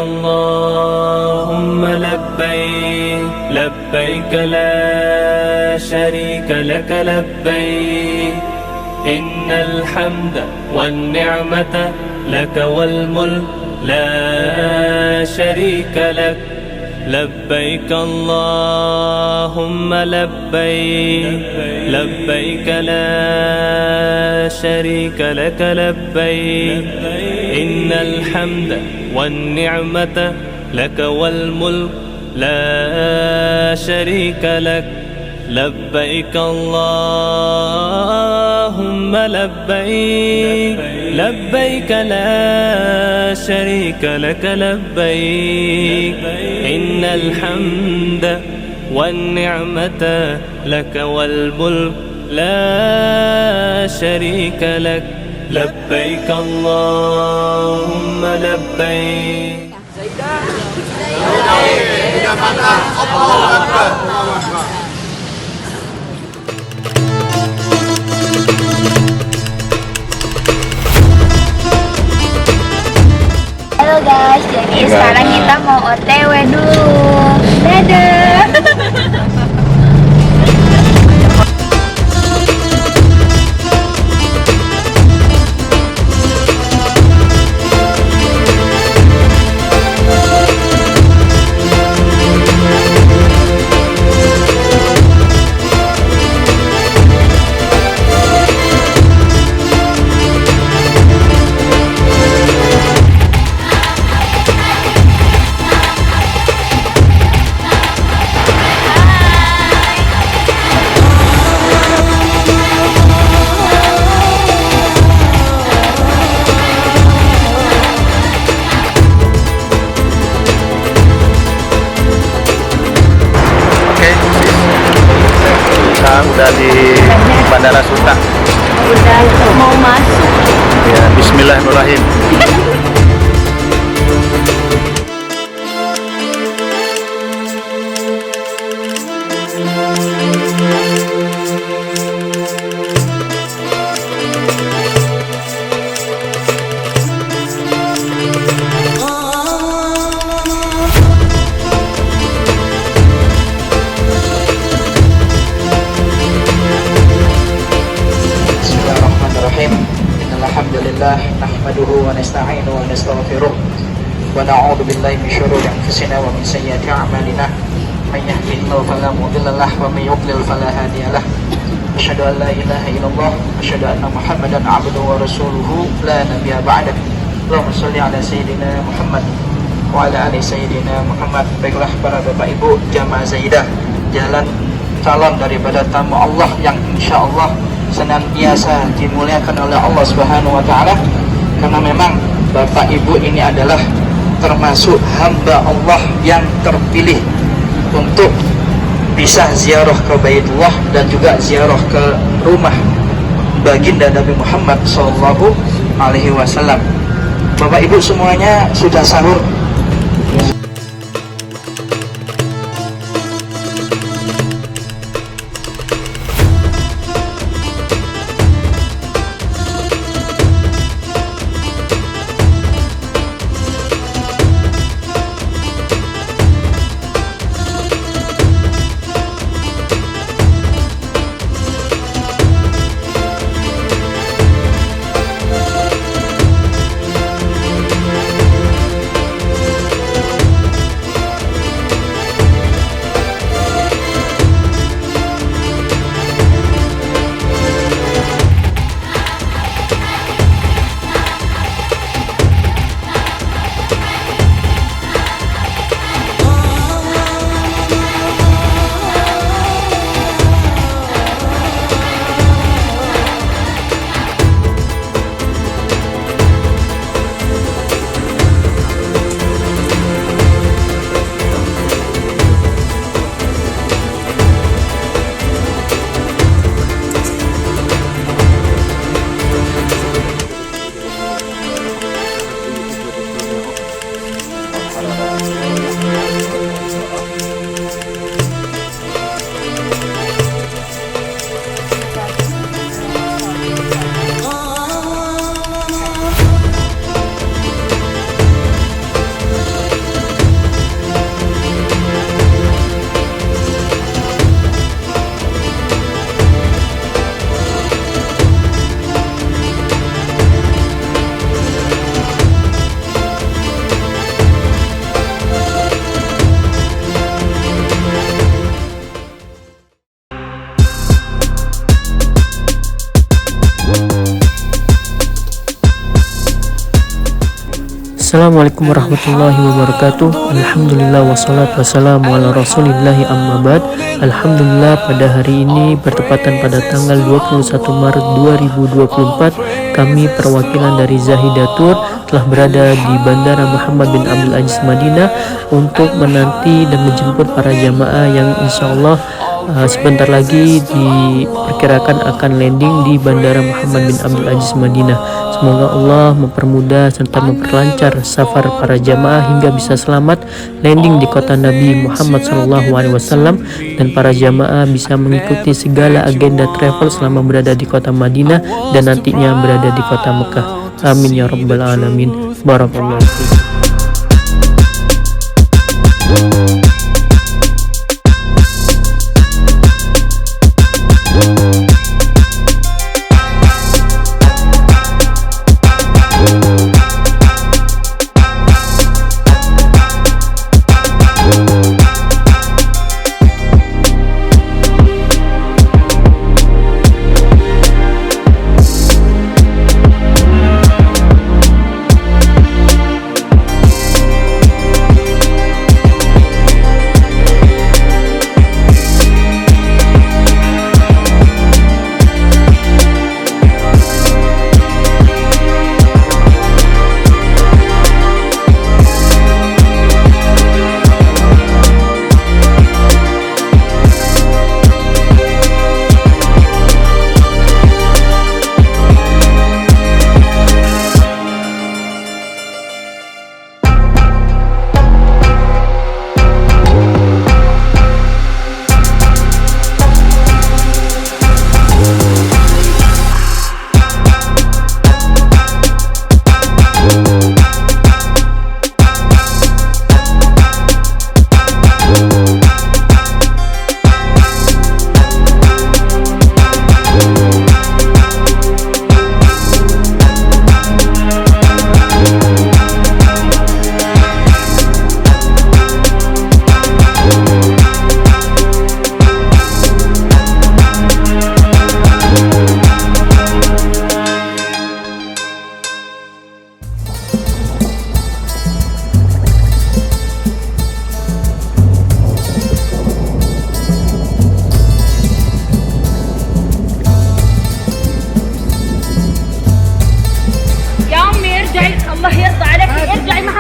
اللهم لبيك لبيك لا شريك لك لبيك إن الحمد والنعمة لك والملك لا شريك لك لبيك اللهم لبيك لبيك لا شريك لك لبيك إن الحمد والنعمة لك والملك لا شريك لك لبيك اللهم لبيك لبيك لا شريك لك لبيك إن الحمد والنعمة لك والملك لا شريك لك لبيك اللهم لبيك. Halo guys, jadi sekarang kita mau OTW dulu. Dadah. Udah di Bandara Suta. Udah mau masuk. Ya, bismillahirrahmanirrahim. Alhamdulillah nahmaduhu wa nasta'inuhu wa nastaghfiruh wa na'udzu billahi min syururi anfusina wa min sayyiati a'malina may yahdihillahu fala mudilla lahu wa may yudlil fala hadiya lahu asyhadu an la ilaha illallah wa asyhadu anna muhammadan 'abduhu wa rasuluhu la nabiyya ba'dah. Allahumma shalli ala sayyidina Muhammad wa ala ali sayyidina Muhammad. Baiklah para Bapak Ibu jamaah Zaidah, jalan calon daripada tamu Allah yang insyaallah senantiasa dimuliakan oleh Allah Subhanahu wa taala, karena memang Bapak Ibu ini adalah termasuk hamba Allah yang terpilih untuk bisa ziarah ke Baitullah dan juga ziarah ke rumah baginda Nabi Muhammad sallallahu alaihi wasallam. Bapak Ibu semuanya sudah sahur? Assalamualaikum warahmatullahi wabarakatuh. Alhamdulillah wassalatu wassalamu ala rasulillahi amma ba'd. Alhamdulillah, pada hari ini bertepatan pada tanggal 21 Maret 2024, kami perwakilan dari Zahidatur telah berada di Bandara Muhammad bin Abdul Aziz Madinah untuk menanti dan menjemput para jamaah yang insyaallah sebentar lagi diperkirakan akan landing di Bandara Muhammad bin Abdul Aziz Madinah. Semoga Allah mempermudah serta memperlancar safar para jamaah hingga bisa selamat landing di kota Nabi Muhammad SAW, dan para jamaah bisa mengikuti segala agenda travel selama berada di kota Madinah dan nantinya berada di kota Mekah. Amin ya rabbal alamin. Barakallahu fiikum.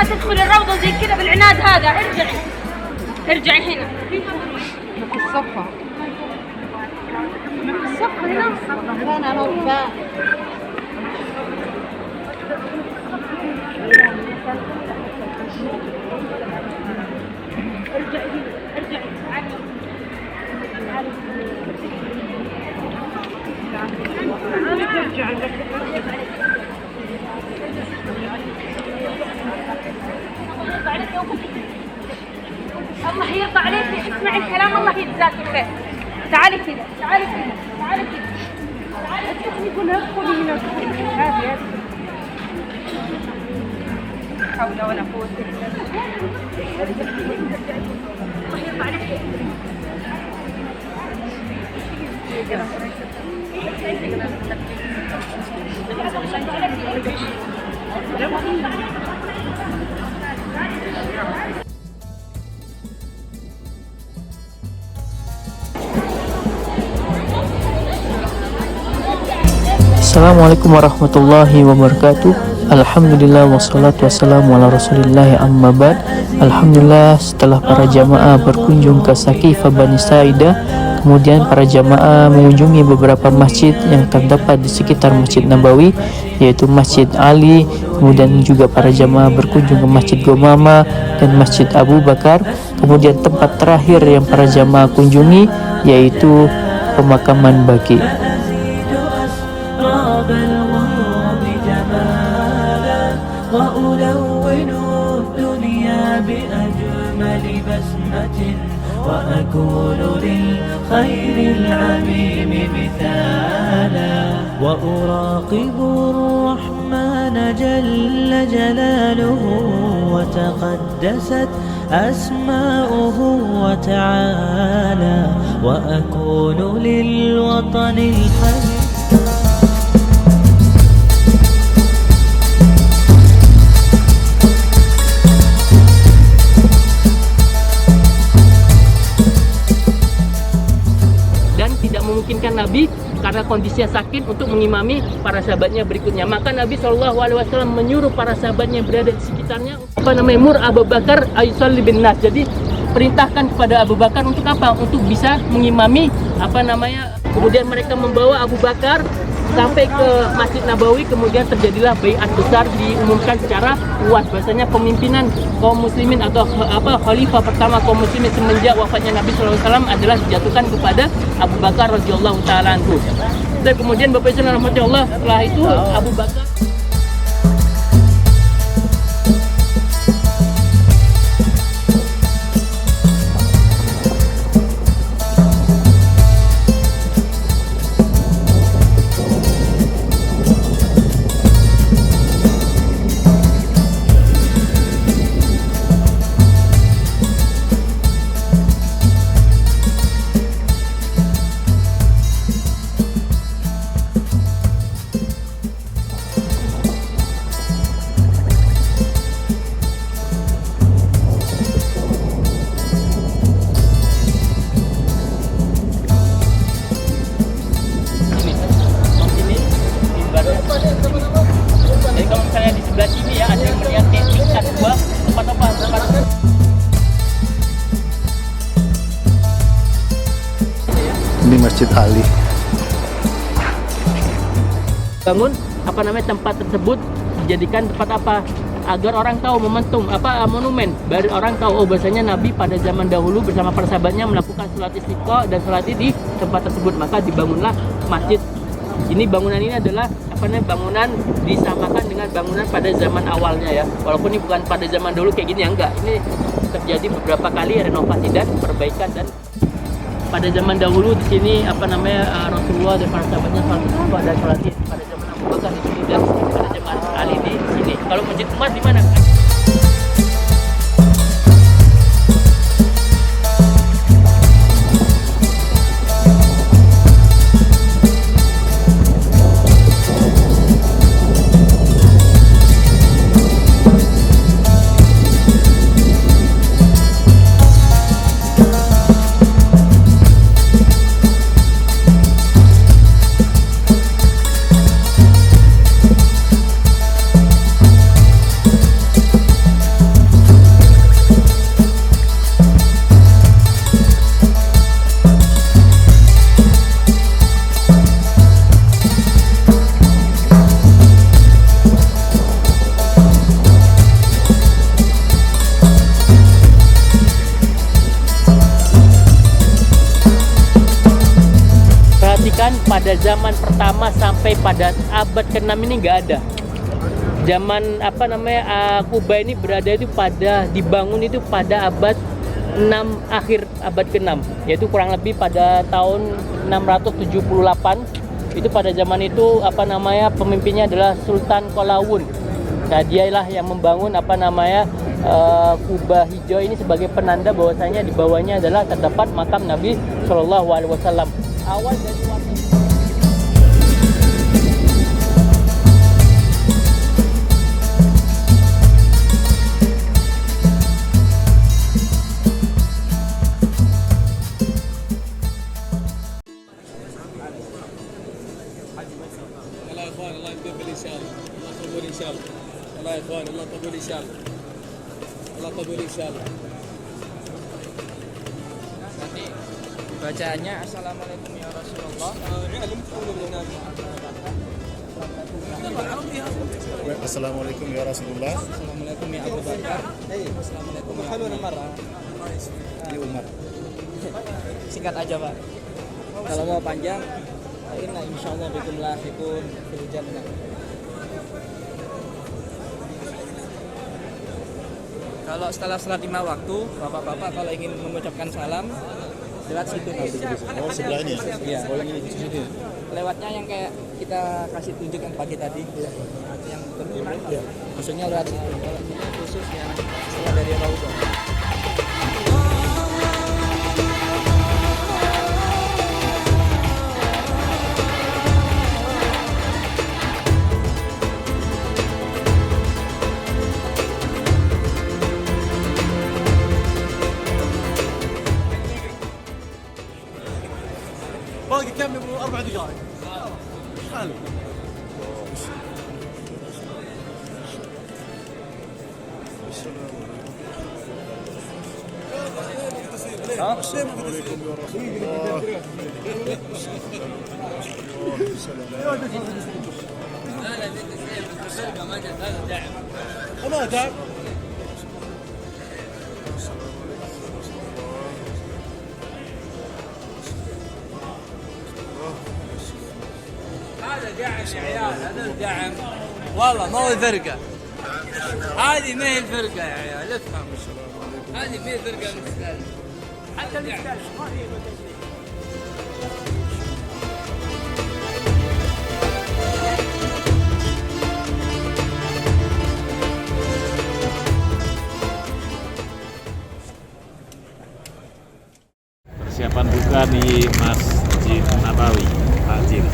تدخل الروضة زي كذا بالعناد هذا. ارجعي هنا في الصفة هنا نوفا. الله يرضى عليك، اسمعي الكلام، الله يجزاك خير. تعالي كذا تعالي كذا تعالي كذا تعالي كذا. كلها ادخلي هنا هذه لا حول ولا قوة إلا بالله. الله يرضى عليك. Assalamualaikum warahmatullahi wabarakatuh. Alhamdulillah wassalatu wassalamu ala rasulillahi amma ba'd. Alhamdulillah, setelah para jamaah berkunjung ke Saqifah Bani Sa'idah, kemudian para jamaah mengunjungi beberapa masjid yang terdapat di sekitar Masjid Nabawi, yaitu Masjid Ali. Kemudian juga para jamaah berkunjung ke Masjid Gomama dan Masjid Abu Bakar. Kemudian tempat terakhir yang para jamaah kunjungi yaitu pemakaman Baqi. وأكون للخير العميم مثالا وأراقب الرحمن جل جلاله وتقدست أسماؤه وتعالى وأكون للوطن الحبيب. kondisinya sakit untuk mengimami para sahabatnya berikutnya. Maka Nabi SAW menyuruh para sahabatnya yang berada di sekitarnya mur Abu Bakar ayusalli bin nas. Jadi perintahkan kepada Abu Bakar untuk apa? Untuk bisa mengimami kemudian mereka membawa Abu Bakar sampai ke Masjid Nabawi. Kemudian terjadilah baiat besar, diumumkan secara luas bahwasanya pemimpinan kaum muslimin atau khalifah pertama kaum muslimin semenjak wafatnya Nabi SAW adalah dijatuhkan kepada Abu Bakar radhiyallahu taala anhu. Dan kemudian Bapak Ibu rahmatullah, setelah itu Abu Bakar ini Masjid Ali. bangun tempat tersebut dijadikan tempat apa? Agar orang tahu momentum monumen, biar orang tahu bahasanya Nabi pada zaman dahulu bersama para sahabatnya melakukan sholat istiqo dan sholat di tempat tersebut. Maka dibangunlah masjid. Ini bangunan ini adalah bangunan disamakan dengan bangunan pada zaman awalnya ya. Walaupun ini bukan pada zaman dulu kayak gini ya, enggak. Ini terjadi beberapa kali renovasi dan perbaikan. Dan pada zaman dahulu di sini Rasulullah dan para sahabatnya sholat dan sholat pada zaman Abu Bakar di sini dan pada zaman Ali di sini. Kalau Masjid Umar di mana? Pada zaman pertama sampai pada abad ke-6 ini nggak ada. Zaman Kuba ini berada itu dibangun itu pada abad 6, akhir abad ke-6, yaitu kurang lebih pada tahun 678. Itu pada zaman itu pemimpinnya adalah Sultan Kolawun. Nah, dialah yang membangun Kuba hijau ini sebagai penanda bahwasanya di bawahnya adalah terdapat makam Nabi Shallallahu Alaihi Wasallam. Awal dari waktu nanti bacaannya Assalamualaikum ya Rasulullah. Assalamualaikum ya Rasulullah. Assalamualaikum ya Abu Bakar. Assalamualaikum ya Umar. Singkat aja Pak. Kalau mau panjang, insyaallah bikum lahiqun fil jannah. Kalau setelah sholat 5 waktu, bapak-bapak kalau ingin mengucapkan salam lewat situ nanti. Oh, sebelah ini. Iya. Oh, ini di sini. Lewatnya yang kayak kita kasih tunjuk yang pagi tadi, yang tertulis. Ya. Maksudnya lewat situ. Kalau ini khusus yang setelah dari Raudhah. باقي كم 4 دقائق Assalamualaikum ya Rasulullah. هذا دعم يا عيال، هذا الدعم والله ما هو فرقة. هذه ما هي الفرقة يا عيال، افهم. هذه ما هي فرقة المستقبل. حتى المستقبل ما هي persiapan buka di Masjid Nabawi, Takjil.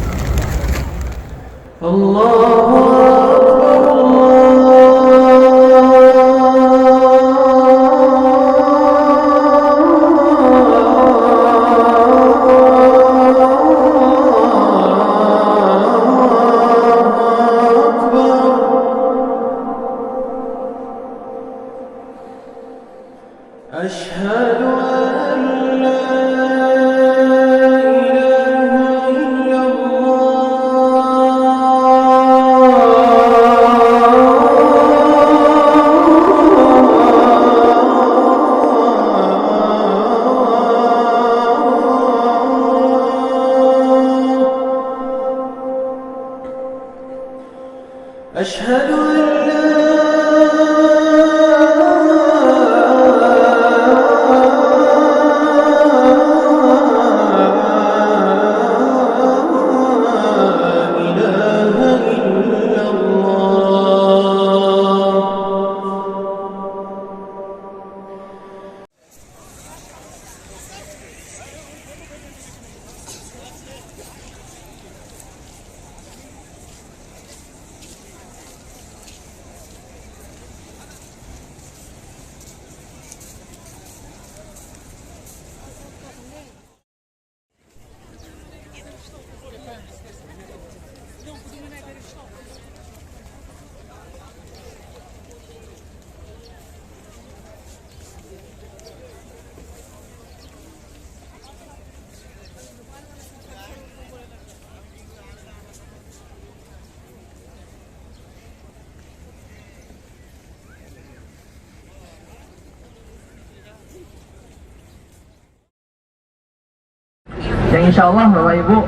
Yang insya Allah Bapak Ibu,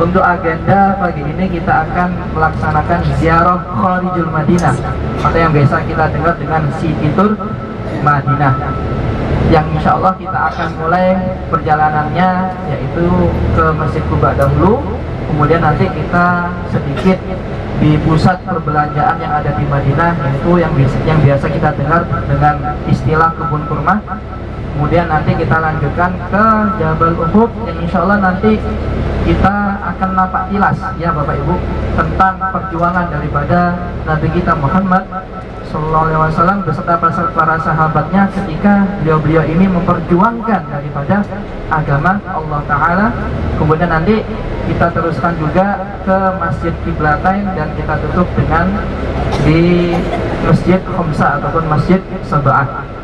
untuk agenda pagi ini kita akan melaksanakan ziarah Kharijul Madinah atau yang biasa kita dengar dengan City Tour Madinah, yang insya Allah kita akan mulai perjalanannya yaitu ke Masjid Quba dahulu, kemudian nanti kita sedikit di pusat perbelanjaan yang ada di Madinah, yaitu yang biasa kita dengar dengan istilah kebun kurma. Kemudian nanti kita lanjutkan ke Jabal Uhud, yang insya Allah nanti kita akan nampak tilas ya Bapak Ibu tentang perjuangan daripada Nabi kita Muhammad SAW beserta para sahabatnya ketika beliau ini memperjuangkan daripada agama Allah Ta'ala. Kemudian nanti kita teruskan juga ke Masjid Qiblatain dan kita tutup dengan di Masjid Khamsah ataupun Masjid Sab'ah.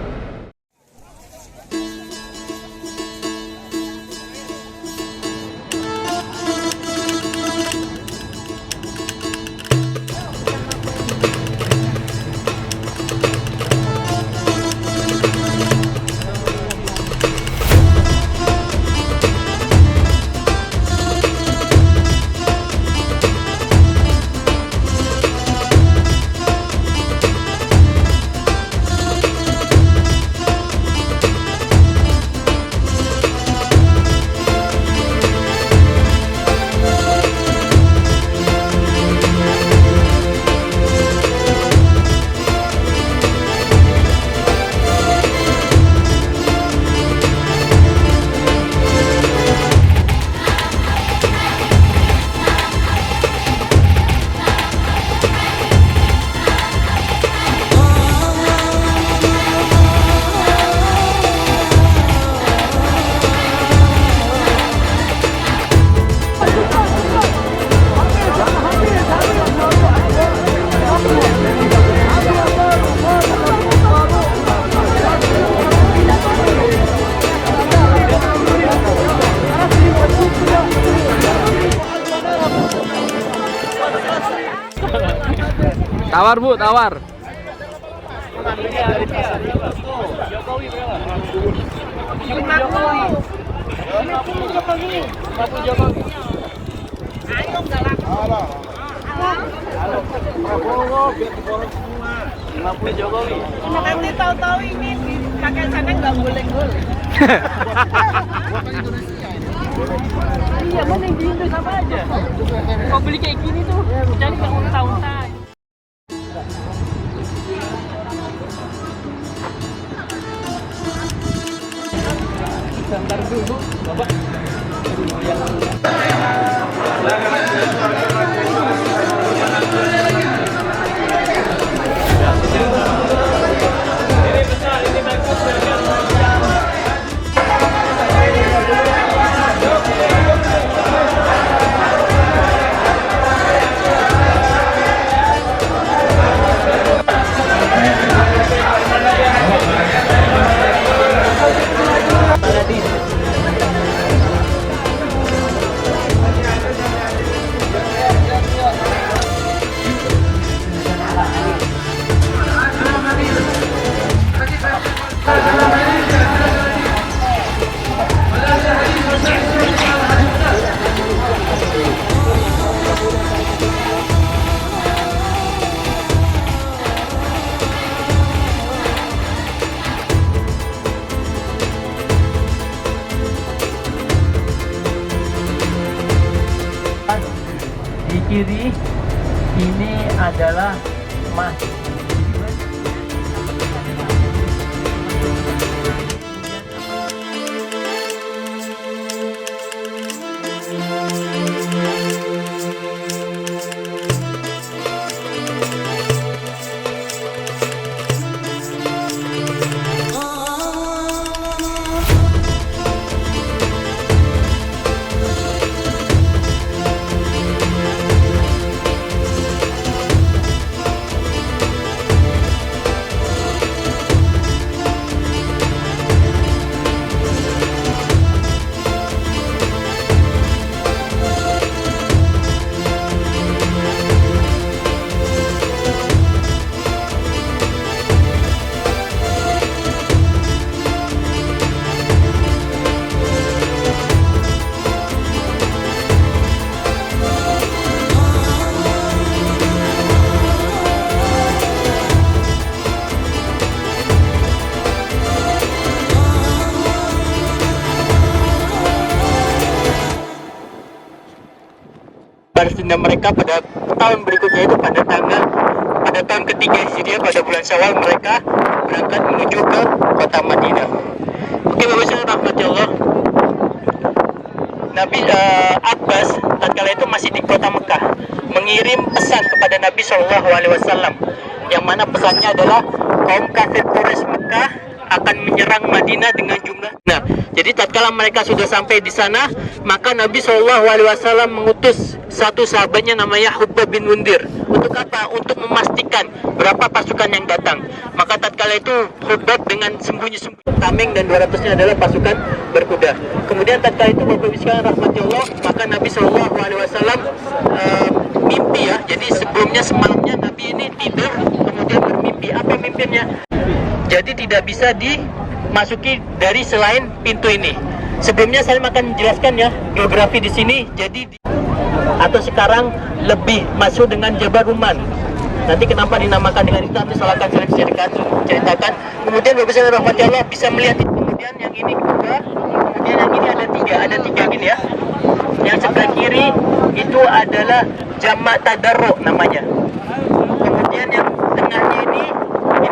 Tawar Bu, tawar. Nanti tahu-tahu ini di kakek sana nggak boleh-boleh. Iya, mana yang di Indo sama aja. Kau beli kayak gini tuh, jadi nggak unta-unta. Bentar dulu, Bapak. Di kiri ini adalah masjid. Balas dendam mereka pada tahun berikutnya, itu pada tahun ketiga Hijriah, pada bulan Syawal mereka berangkat menuju ke kota Madinah. Oke, Bapak Ibu rahmati Allah, Nabi Abbas tatkala itu masih di kota Mekah mengirim pesan kepada Nabi SAW, yang mana pesannya adalah kaum kafir Quraisy Mekah akan menyerang Madinah dengan jumlah. Nah, jadi tatkala mereka sudah sampai di sana, maka Nabi SAW mengutus satu sahabatnya namanya Hubbab bin Mundir. Untuk apa? Untuk memastikan berapa pasukan yang datang. Maka tatkala itu Hubbab dengan sembunyi-sembunyi tameng, dan 200-nya adalah pasukan berkuda. Kemudian tatkala itu Bapak Ibu sekalian rahmati Allah, maka Nabi SAW mimpi ya. Jadi sebelumnya semalamnya Nabi ini tidur, kemudian bermimpi. Apa mimpinya? Jadi tidak bisa dimasuki dari selain pintu ini. Sebelumnya saya akan menjelaskan ya geografi di sini. Jadi atau sekarang lebih masuk dengan Jabal Ruman. Nanti kenapa dinamakan dengan itu nanti saya akan ceritakan. Kemudian Bapak Ibu rahmati Allah bisa melihat itu. Kemudian yang ini kedua, kemudian yang ini ada tiga gini ya. Yang sebelah kiri itu adalah Jamak Tadarruk namanya. Kemudian yang tengahnya ini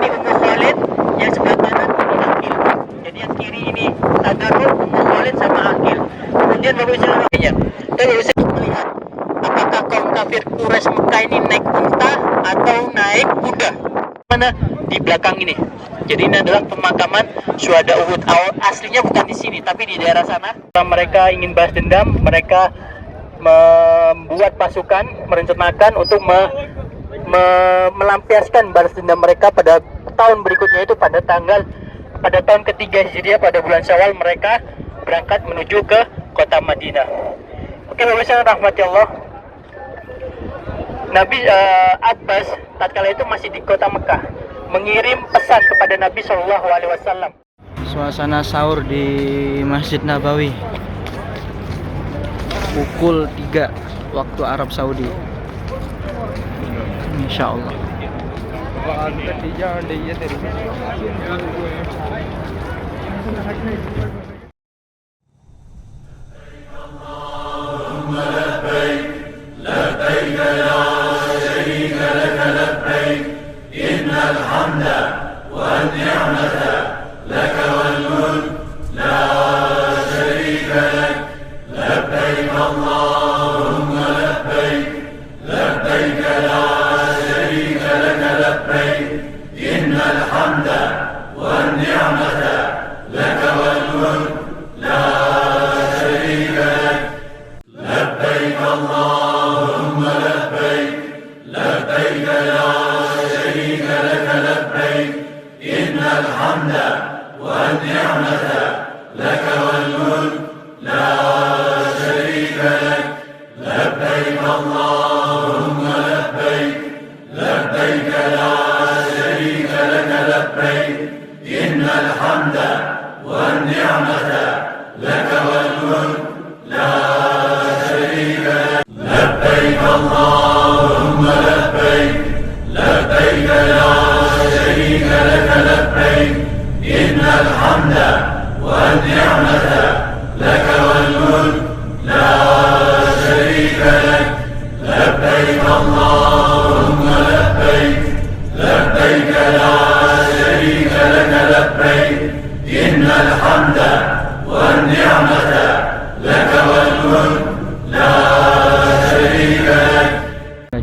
Ummu Khalid, yang sebelah kanan ini Aqil. Jadi yang kiri ini Tadarruk, Ummu Khalid sama Aqil. Kemudian Bapak Ibu bisa melihat apakah kaum kafir Quraisy Mekah ini naik unta atau naik kuda. Mana? Di belakang ini. Jadi ini adalah pemakaman syuhada Uhud. Aslinya bukan di sini, tapi di daerah sana. Mereka ingin balas dendam, mereka membuat pasukan, merencanakan untuk melampiaskan balas dendam mereka pada tahun berikutnya, itu pada tahun ketiga Hijriah, pada bulan Syawal mereka berangkat menuju ke kota Madinah. Oke, Bapak Ibu rahmati Allah. Nabi Abbas tatkala itu masih di kota Mekah mengirim pesan kepada Nabi Shallallahu Alaihi Wasallam. Suasana sahur di Masjid Nabawi pukul 3 waktu Arab Saudi. Insya Allah.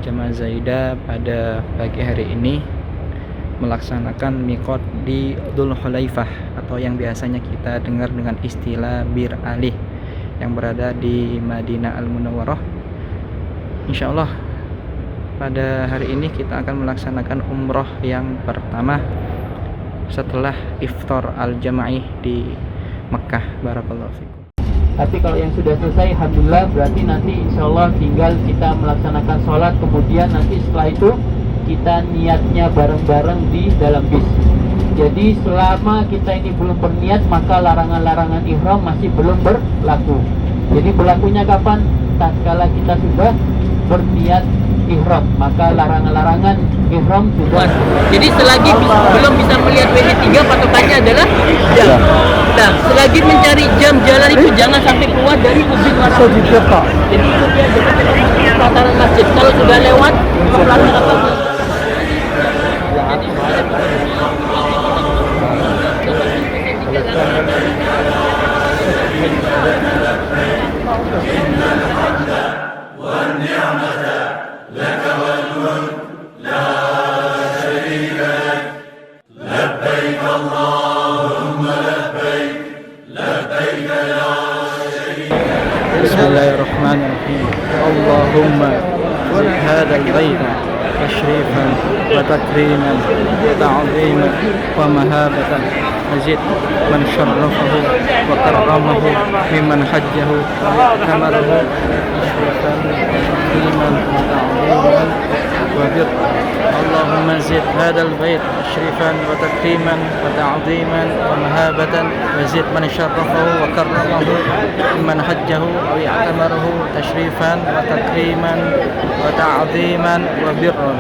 Jamaah Zaidah pada pagi hari ini melaksanakan miqat di Dzul Hulaifah atau yang biasanya kita dengar dengan istilah Bir Ali yang berada di Madinah Al-Munawwarah. Insya Allah pada hari ini kita akan melaksanakan umroh yang pertama setelah iftar al-jama'i di Mekah. Barakallahu fikum. Tapi kalau yang sudah selesai, alhamdulillah, berarti nanti insya Allah tinggal kita melaksanakan sholat, kemudian nanti setelah itu kita niatnya bareng-bareng di dalam bis. Jadi selama kita ini belum berniat, maka larangan-larangan ihram masih belum berlaku. Jadi berlakunya kapan? Tatkala kita sudah berniat ihram, maka larangan-larangan ihram sudah. Jadi selagi belum bisa melihat WD3, patokannya adalah jam. Nah, selagi mencari jam jalan itu jangan sampai keluar dari ujung warna. Jadi itu dia dekat pelataran masjid. Kalau sudah lewat pelataran apa? Bismillahirrahmanirrahim. Allahumma zid hadal baita tashrifan wa takriman wa ta'ziman wa mahabatan wazid man syarrafahu wa karramahu mimman hajjahu wa kamarahu tashrifan takriman wa ta'ziman wa birra. Allahumma zid hadal bait tashrifan wa takriman wa ta'ziman wa mahabatan wazid man syarrafahu wa karramahu mimman hajjahu wa i'tamarahu tashrifan wa takriman wa ta'ziman wa birra.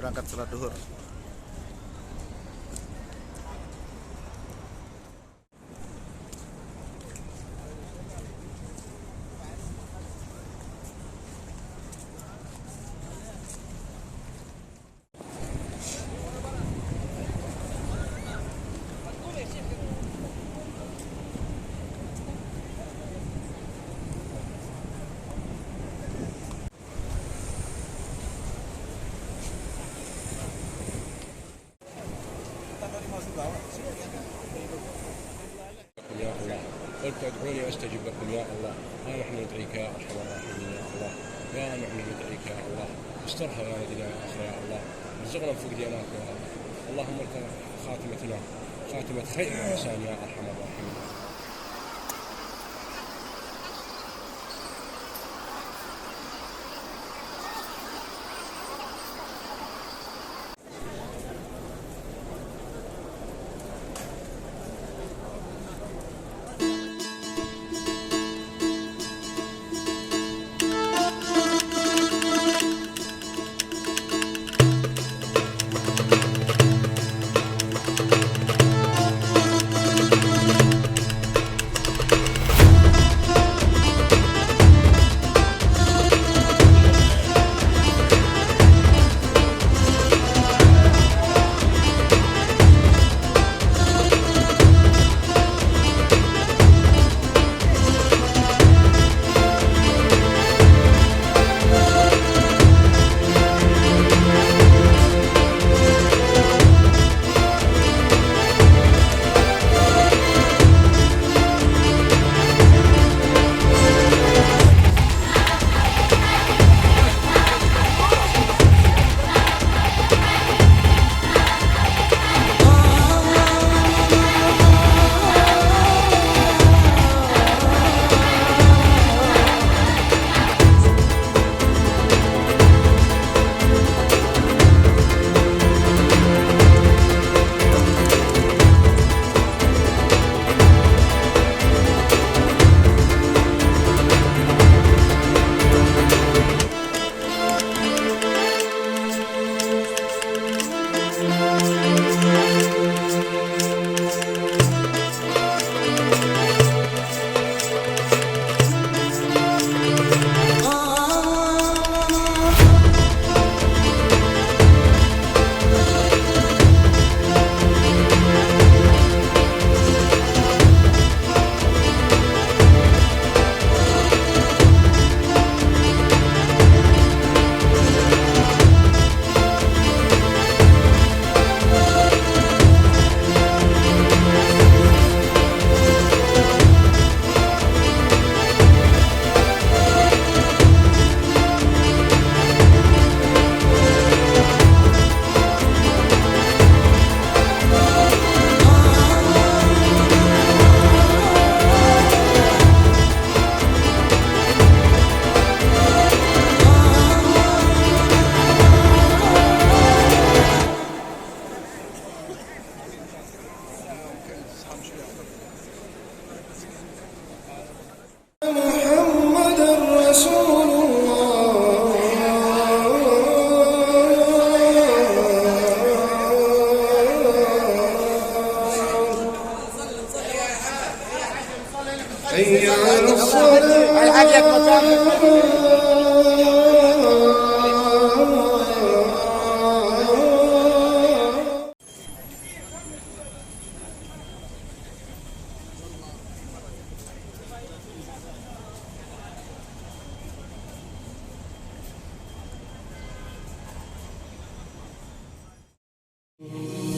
berangkat salat duhur. يا الله قلت ادعوني استجب لكم يا الله ها نحن ندعيك يا ارحم الراحمين يا الله يا نحن ندعيك يا الله استرها يا دنيا يا اخره يا الله ارزقنا فوق ديناك يا رب اللهم ارك خاتمتنا خاتمه خير انسان يا ارحم الراحمين.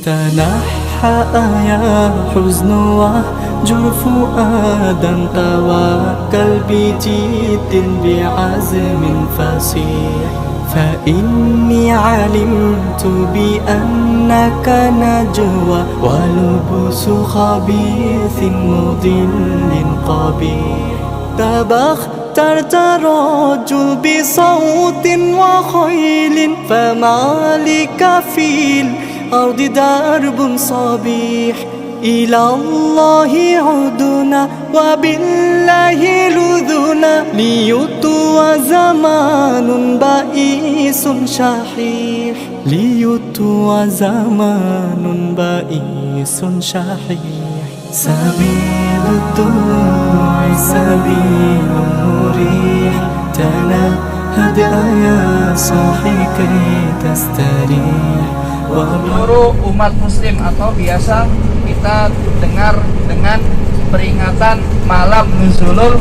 تنحى يا حزن واهجر فؤادا توكل بجد بعزم فصيح فإني علمت بأنك نجوى ولبس خبيث مضل قبيح تبخترت رجل بصوت وخيل فما لك في الأرض درب صبيح إلى الله عدنا وبالله لذنا ليطوى زمان بائس شحيح ليطوى زمان بائس شحيح سبيل الدموع سبيل مريح تنهد يا صاحي كي تستريح. Seluruh umat muslim atau biasa kita dengar dengan peringatan malam nuzulul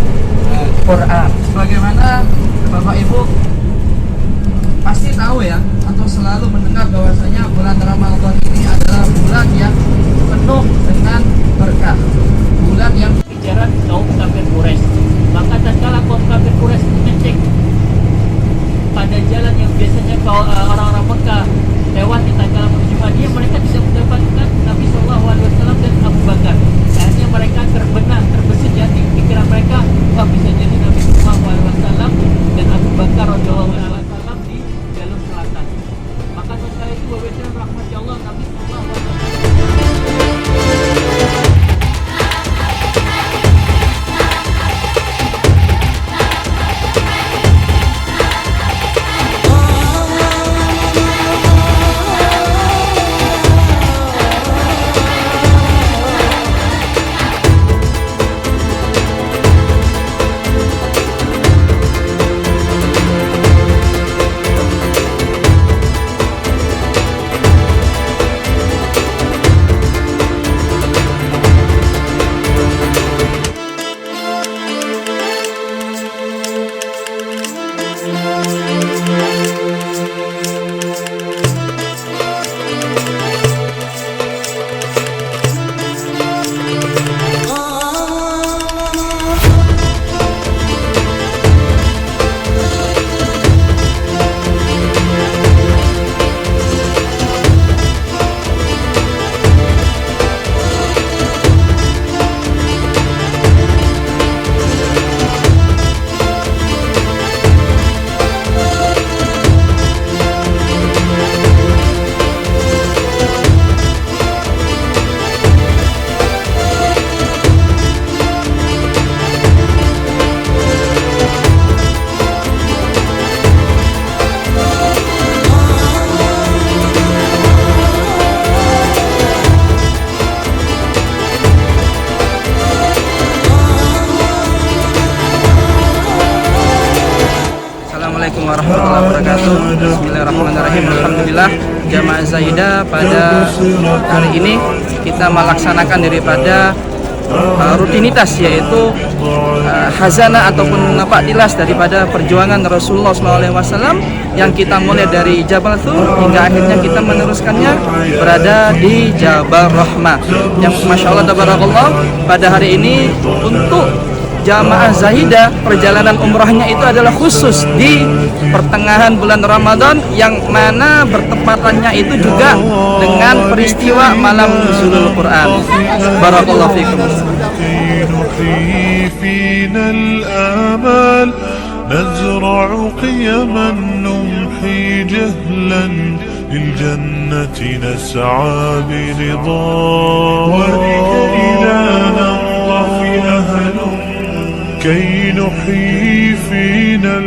Quran. Bagaimana Bapak Ibu pasti tahu ya, atau selalu mendengar bahwasanya bulan Ramadan ini adalah bulan yang penuh dengan berkah, bulan yang kejaran kaum kafir Quraisy. Maka tatkala kaum kafir Quraisy mengecek pada jalan yang biasanya orang-orang Mekah lewat di tatkala menuju Madinah, mereka tidak mendapatkan Nabi SAW dan Abu Bakar. Akhirnya mereka terbesit di hati pikiran mereka, wah bisa jadi Nabi SAW dan Abu Bakar radhiyallahu anhu di jalur selatan. Maka tatkala itu berbeda rahmat Allah Nabi SAW. Assalamualaikum warahmatullahi wabarakatuh. Bismillahirrahmanirrahim. Alhamdulillah, Jamaah Zaidah pada hari ini kita melaksanakan daripada rutinitas, yaitu khazanah ataupun napaktilas daripada perjuangan Rasulullah SAW yang kita mulai dari Jabal Thur hingga akhirnya kita meneruskannya berada di Jabal Rahmah, yang Masya Allah tabarakallah pada hari ini untuk Jamaah Zaidah perjalanan umrahnya itu adalah khusus di pertengahan bulan Ramadan, yang mana bertepatannya itu juga dengan peristiwa malam nuzulul Quran. Barakallahu fikum. نزرع قيما نمحي جهلا للجنة نسعى برضا ولكي لا ننطفئ أهل كي نحيي فينا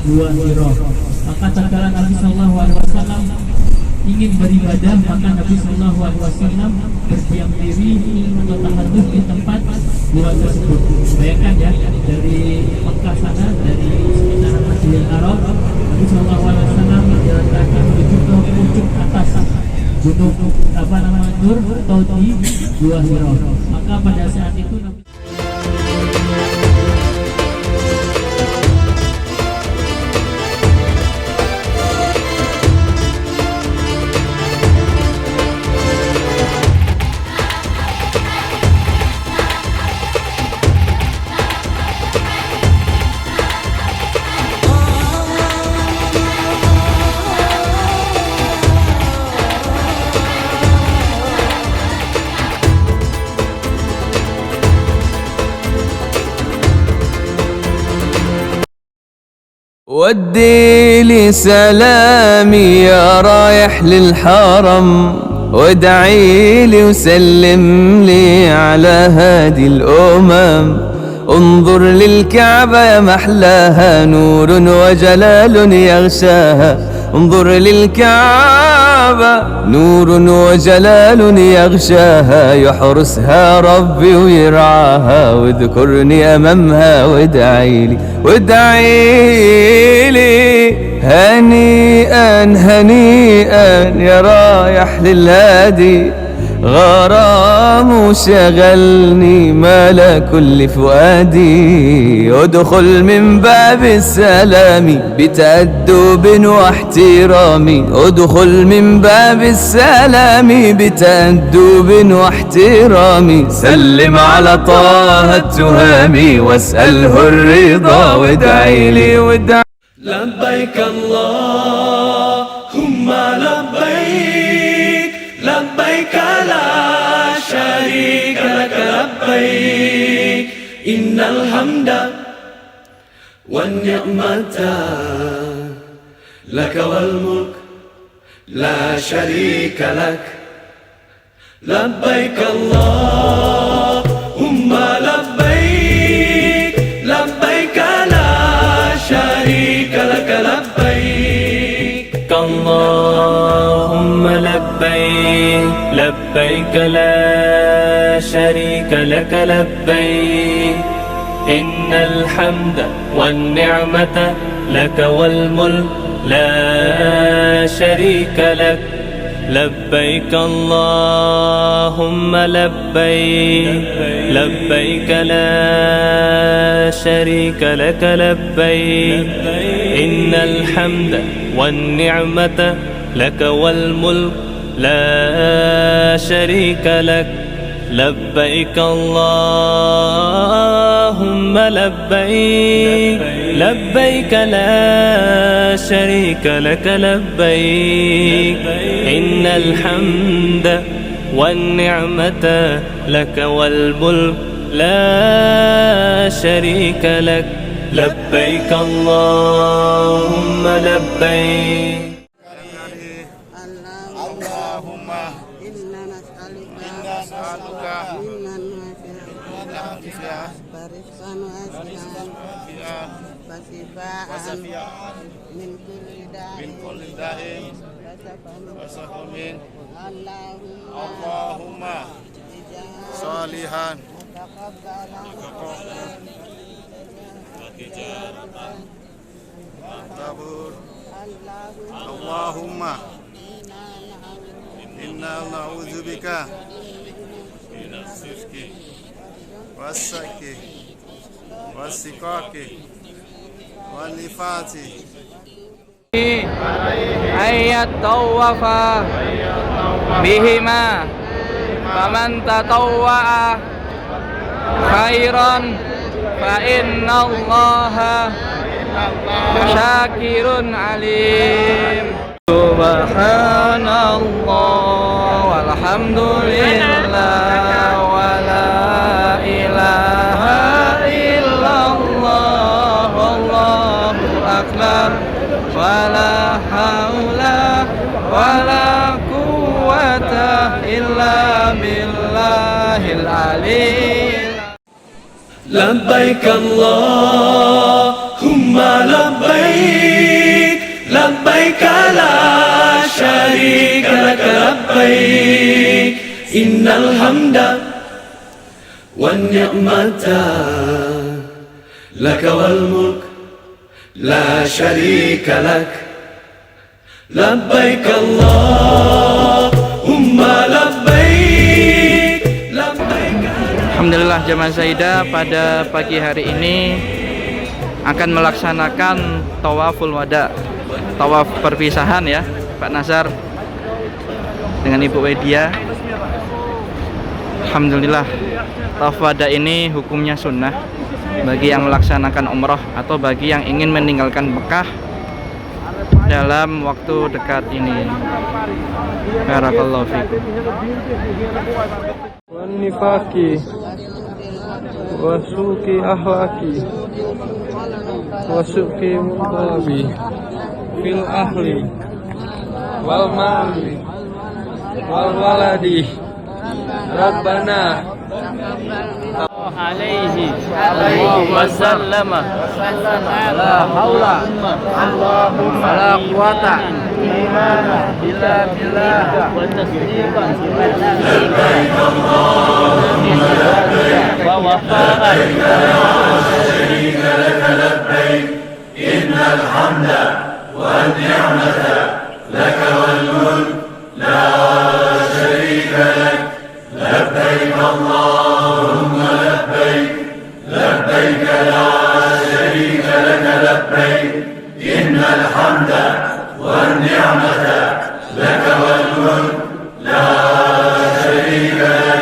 Gua Hira. Maka tatkala Nabi sallallahu alaihi wasallam ingin beribadah, maka Nabi sallallahu alaihi wasallam berdiam diri ingin bertahaddud di tempat gua tersebut. Bayangkan ya, dari Mekah sana, dari sekitaran Masjidil Haram, Nabi sallallahu alaihi wasallam berjalan kaki menuju ke puncak atas gunung Nur atau di Gua Hira. Maka pada saat itu Nabi ودي لي سلامي يا رايح للحرم، وادعي لي وسلم لي على هادي الأمم. انظر للكعبة يا محلاها، نور وجلال يغشاها. انظر للكعبة، نور وجلال يغشاها. يحرسها ربي ويرعاها، واذكرني أمامها وادعي لي وادعي لي. هنيئا هنيئا يا رايح للهادي، غرام شغلني ملا كل فؤادي. ادخل من باب السلام بتأدب واحترام، ادخل من باب السلام بتأدب واحترام. سلم على طه التهامي واسأله الرضا، وادعي لي وادعي. لبيك اللهم لبيك، لبيك لا شريك لك لبيك. إن الحمد والنعمة لك والملك لا شريك لك. لبيك اللهم لبيك، لبيك لا شريك لك لبيك. اللهم لبيك، لبيك لا شريك لك لبيك. إن الحمد والنعمة لك والملك لا شريك لك. لبيك اللهم لبيك، لبيك لا شريك لك لبيك. إن الحمد والنعمة لك والملك لا شريك لك. لبيك اللهم لبيك، لبيك لا شريك لك لبيك. إن الحمد والنعمة لك والملك لا شريك لك. لبيك اللهم لبيك. اللهم إنا نسألك برزقا وشفاء من كل داء وسقم. اللهم صالحا اللهم إنا نعوذ بك من الشرك والشك والشقاق والنفاق. أن يطوف بهما، فمن تطوع خيرا فإن الله شاكر عليم. سبحان الله والحمد لله ولا إله إلا الله والله أكبر ولا حول ولا قوة إلا بالله العلي. لبيك الله Allahumma labbaik labbaik la syarika lak labbaik innal hamda wan ni'mata lak wal mulk la syarika lak labbaik Allahumma labbaik labbaik. Alhamdulillah jamaah Zaidah pada pagi hari ini akan melaksanakan tawaful wada, tawaf perpisahan ya Pak Nazar dengan Ibu Wedia. Alhamdulillah tawaf wada ini hukumnya sunnah bagi yang melaksanakan umroh atau bagi yang ingin meninggalkan Mekah dalam waktu dekat ini. Barakallahu fikum. Wanifaki wasuki ahlaki wasuki mutabi fil ahli wal mali wal waladi Rabbana alaihi wasallama la haula Allahumma la quwata illa billah wa tasdiqan wa wafa'an innal hamda wan ni'mata lak wal mulk la sharika lak labbaik Allahumma labbaik labbaik la sharika lak labbaik innal hamda wan ni'mata lak wal mulk la sharika lak.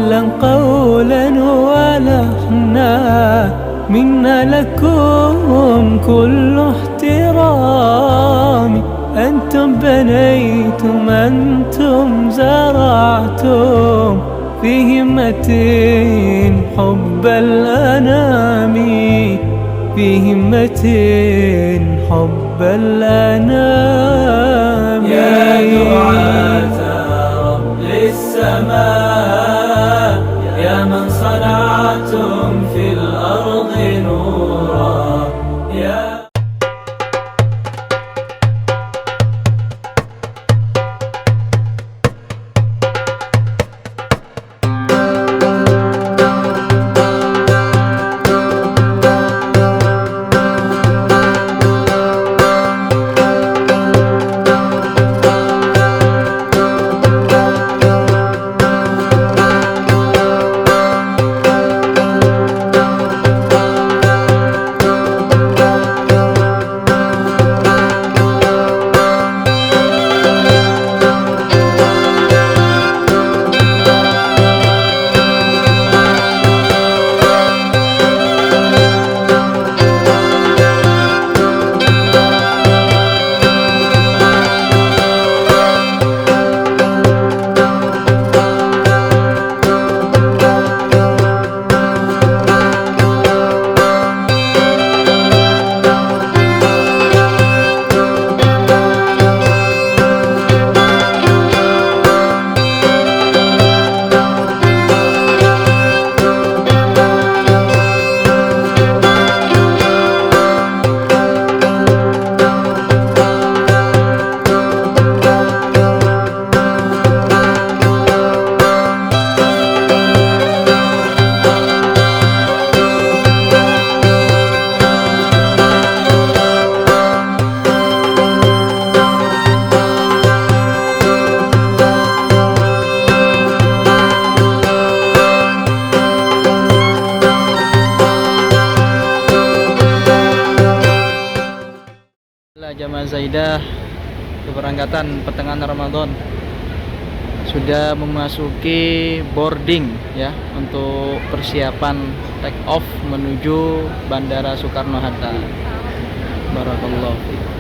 كلا قولا ولحنا منا لكم كل احترام أنتم بنيتم أنتم زرعتم في همة حب الأنام في همة حب الأنام يا دعاة رب السماء يا من صنعتم في الأرض نورا يا Jamaah Zaidah keberangkatan pertengahan Ramadan sudah memasuki boarding ya untuk persiapan take off menuju Bandara Soekarno Hatta. Barakallahu fiik.